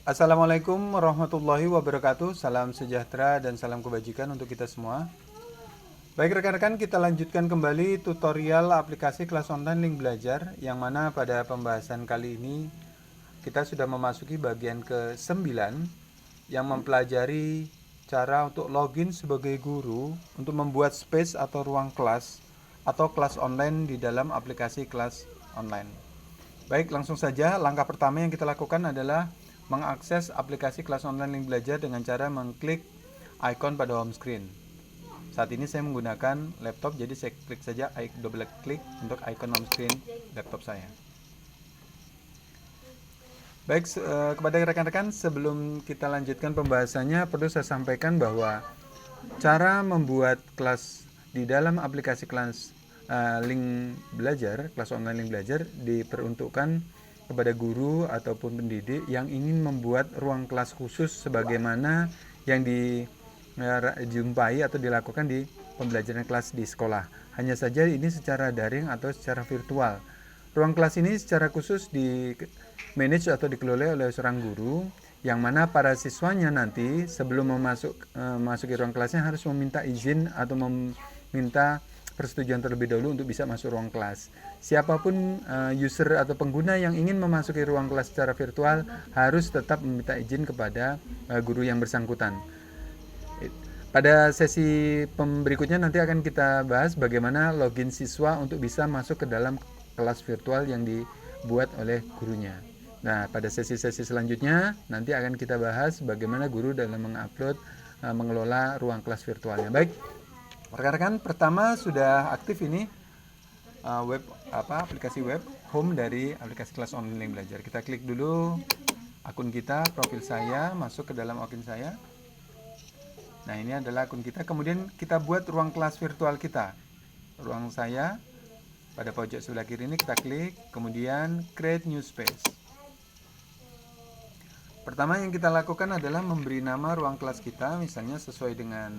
Assalamualaikum warahmatullahi wabarakatuh. Salam sejahtera dan salam kebajikan untuk kita semua. Baik rekan-rekan, kita lanjutkan kembali tutorial aplikasi kelas online Link Belajar, yang mana pada pembahasan kali ini kita sudah memasuki bagian ke-9 yang mempelajari cara untuk login sebagai guru untuk membuat space atau ruang kelas atau kelas online di dalam aplikasi kelas online. Baik, langsung saja. Langkah pertama yang kita lakukan adalah mengakses aplikasi kelas online Link Belajar dengan cara mengklik icon pada home screen. Saat ini saya menggunakan laptop, jadi saya klik saja, double klik untuk icon home screen laptop saya. Baik, kepada rekan-rekan, sebelum kita lanjutkan pembahasannya, perlu saya sampaikan bahwa cara membuat kelas di dalam aplikasi kelas Link Belajar, kelas online Link Belajar, diperuntukkan kepada guru ataupun pendidik yang ingin membuat ruang kelas khusus sebagaimana yang dijumpai atau dilakukan di pembelajaran kelas di sekolah. Hanya saja ini secara daring atau secara virtual. Ruang kelas ini secara khusus di manage atau dikelola oleh seorang guru, yang mana para siswanya nanti sebelum memasuki ruang kelasnya harus meminta izin atau meminta persetujuan terlebih dahulu untuk bisa masuk ruang kelas. Siapapun user atau pengguna yang ingin memasuki ruang kelas secara virtual harus tetap meminta izin kepada guru yang bersangkutan. Pada sesi berikutnya nanti akan kita bahas bagaimana login siswa untuk bisa masuk ke dalam kelas virtual yang dibuat oleh gurunya. Nah, pada sesi-sesi selanjutnya nanti akan kita bahas bagaimana guru dalam mengupload, mengelola ruang kelas virtualnya. Baik, rekan-rekan, pertama sudah aktif ini aplikasi web home dari aplikasi kelas online Link Belajar. Kita klik dulu akun kita, profil saya, masuk ke dalam akun saya. Nah, ini adalah akun kita. Kemudian kita buat ruang kelas virtual kita. Ruang saya pada pojok sebelah kiri ini kita klik, kemudian create new space. Pertama yang kita lakukan adalah memberi nama ruang kelas kita, misalnya sesuai dengan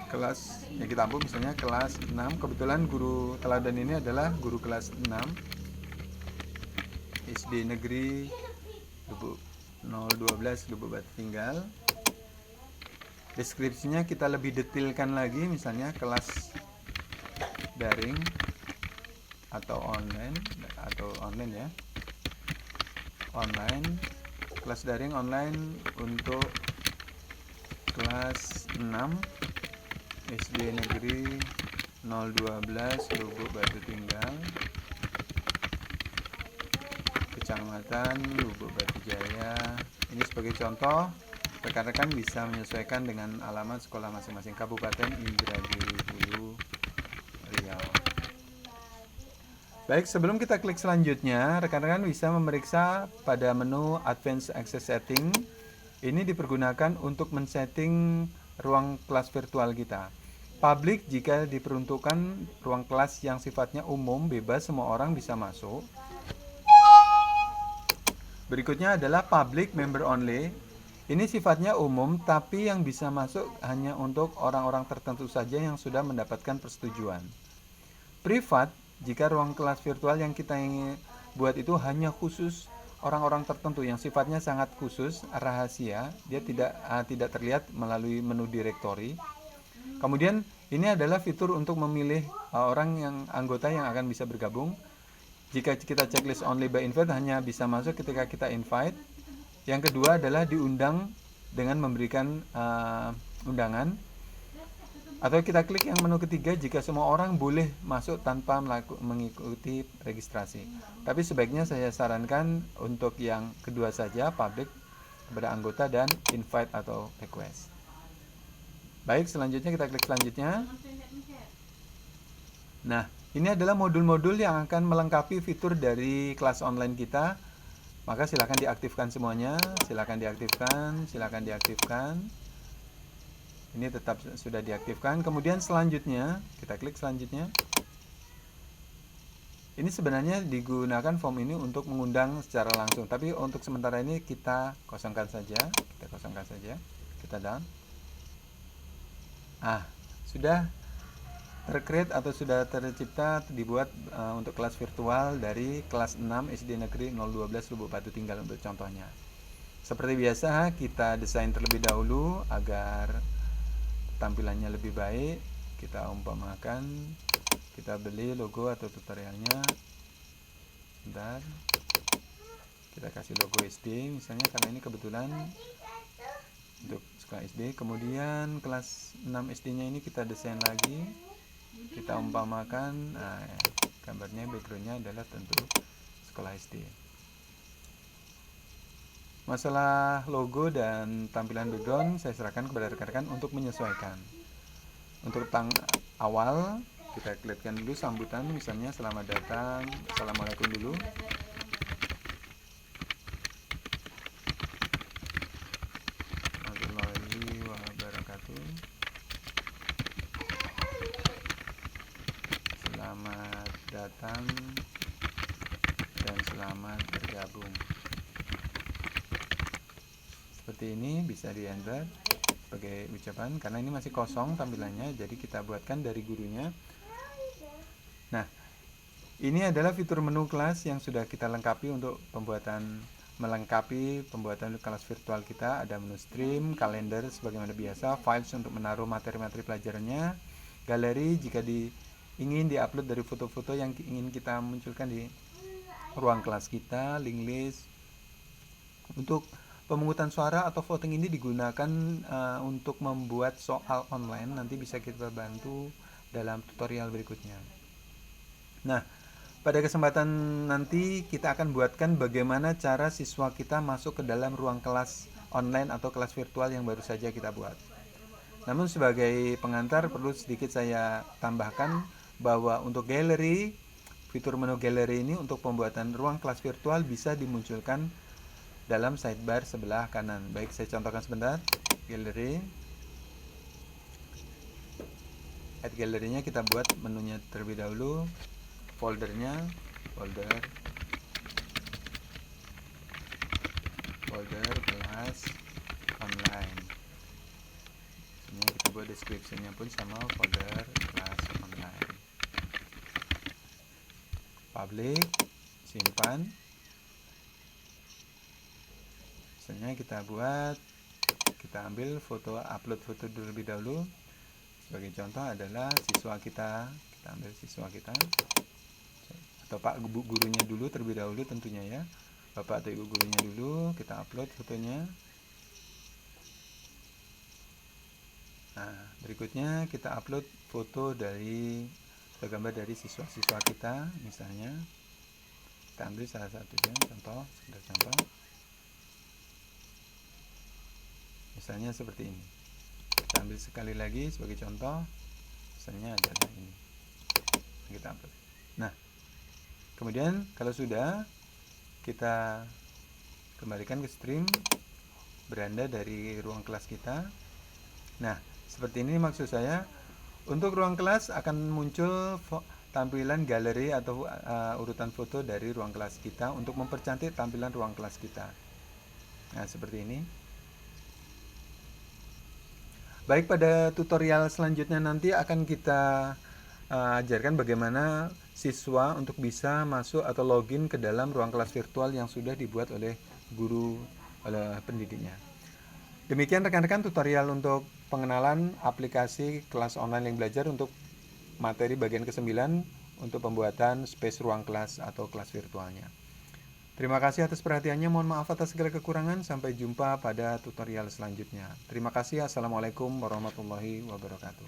kelas yang kita ambil, misalnya kelas 6. Kebetulan guru teladan ini adalah guru kelas 6 SD Negeri 012 Lubuk Batu Tinggal. Deskripsinya kita lebih detailkan lagi, misalnya kelas daring atau online ya. Online, kelas daring online untuk kelas 6 SD Negeri 012 Lubuk Batu Tinggal, Kecamatan Lubuk Batu Jaya. Ini sebagai contoh, rekan-rekan bisa menyesuaikan dengan alamat sekolah masing-masing. Kabupaten Indragiri Hulu, Riau. Baik, sebelum kita klik selanjutnya, rekan-rekan bisa memeriksa pada menu Advanced Access Setting. Ini dipergunakan untuk men-setting ruang kelas virtual kita. Public jika diperuntukkan ruang kelas yang sifatnya umum, bebas, semua orang bisa masuk. Berikutnya adalah public member only. Ini sifatnya umum, tapi yang bisa masuk hanya untuk orang-orang tertentu saja yang sudah mendapatkan persetujuan. Privat, jika ruang kelas virtual yang kita ingin buat itu hanya khusus orang-orang tertentu yang sifatnya sangat khusus, rahasia, dia tidak terlihat melalui menu direktori. Kemudian ini adalah fitur untuk memilih orang yang anggota yang akan bisa bergabung. Jika kita checklist only by invite, hanya bisa masuk ketika kita invite. Yang kedua adalah diundang dengan memberikan undangan. Atau kita klik yang menu ketiga jika semua orang boleh masuk tanpa mengikuti registrasi. Tapi sebaiknya saya sarankan untuk yang kedua saja, public kepada anggota, dan invite atau request. Baik, selanjutnya kita klik selanjutnya. Nah, ini adalah modul-modul yang akan melengkapi fitur dari kelas online kita. Maka silakan diaktifkan semuanya, silakan diaktifkan. Ini tetap sudah diaktifkan. Kemudian selanjutnya, kita klik selanjutnya. Ini sebenarnya digunakan form ini untuk mengundang secara langsung, tapi untuk sementara ini kita kosongkan saja. Kita down. Sudah tercreate atau sudah tercipta, dibuat untuk kelas virtual dari kelas 6 SD Negeri 012 Lubuk Batu Tinggal untuk contohnya. Seperti biasa, kita desain terlebih dahulu agar tampilannya lebih baik. Kita umpamakan, kita beli logo atau tutorialnya. Bentar, kita kasih logo SD misalnya, karena ini kebetulan untuk sekolah SD. Kemudian kelas 6 SD nya ini kita desain lagi, kita umpamakan, gambarnya, backgroundnya adalah tentu sekolah SD. Masalah logo dan tampilan background saya serahkan kepada rekan-rekan untuk menyesuaikan. Untuk awal kita klikkan dulu sambutan, misalnya selamat datang, assalamualaikum dulu. Warahmatullahi wabarakatuh. Selamat datang dan selamat bergabung. Seperti ini bisa di enter sebagai ucapan, karena ini masih kosong tampilannya, jadi kita buatkan dari gurunya. Nah, ini adalah fitur menu kelas yang sudah kita lengkapi untuk melengkapi pembuatan kelas virtual kita. Ada menu stream, kalender sebagaimana biasa, files untuk menaruh materi-materi pelajarannya, galeri jika ingin diupload dari foto-foto yang ingin kita munculkan di ruang kelas kita, link list. Untuk pemungutan suara atau voting ini digunakan untuk membuat soal online, nanti bisa kita bantu dalam tutorial berikutnya. Nah, pada kesempatan nanti kita akan buatkan bagaimana cara siswa kita masuk ke dalam ruang kelas online atau kelas virtual yang baru saja kita buat. Namun sebagai pengantar perlu sedikit saya tambahkan bahwa untuk galeri, fitur menu galeri ini untuk pembuatan ruang kelas virtual bisa dimunculkan dalam sidebar sebelah kanan. Baik, saya contohkan sebentar. Galeri. Add galerinya kita buat menunya terlebih dahulu. Foldernya, folder kelas online. Ini kita buat description-nya pun sama folder kelas online. Public, simpan. Misalnya kita ambil foto, upload foto terlebih dahulu. Sebagai contoh adalah siswa kita ambil siswa kita atau Pak gurunya dulu terlebih dahulu tentunya ya. Bapak atau Ibu gurunya dulu, kita upload fotonya. Nah, berikutnya kita upload foto atau gambar dari siswa-siswa kita, misalnya. Kita ambil salah satunya, contoh. Misalnya seperti ini. Kita ambil sekali lagi sebagai contoh. Misalnya adalah ini. Kita upload. Nah, kemudian kalau sudah, kita kembalikan ke stream beranda dari ruang kelas kita. Nah, seperti ini maksud saya. Untuk ruang kelas akan muncul tampilan galeri atau urutan foto dari ruang kelas kita untuk mempercantik tampilan ruang kelas kita. Nah, seperti ini. Baik, pada tutorial selanjutnya nanti akan kita ajarkan bagaimana siswa untuk bisa masuk atau login ke dalam ruang kelas virtual yang sudah dibuat oleh guru, oleh pendidiknya. Demikian rekan-rekan tutorial untuk pengenalan aplikasi kelas online Link Belajar untuk materi bagian ke-9 untuk pembuatan space ruang kelas atau kelas virtualnya. Terima kasih atas perhatiannya, mohon maaf atas segala kekurangan. Sampai jumpa pada tutorial selanjutnya. Terima kasih. Assalamualaikum warahmatullahi wabarakatuh.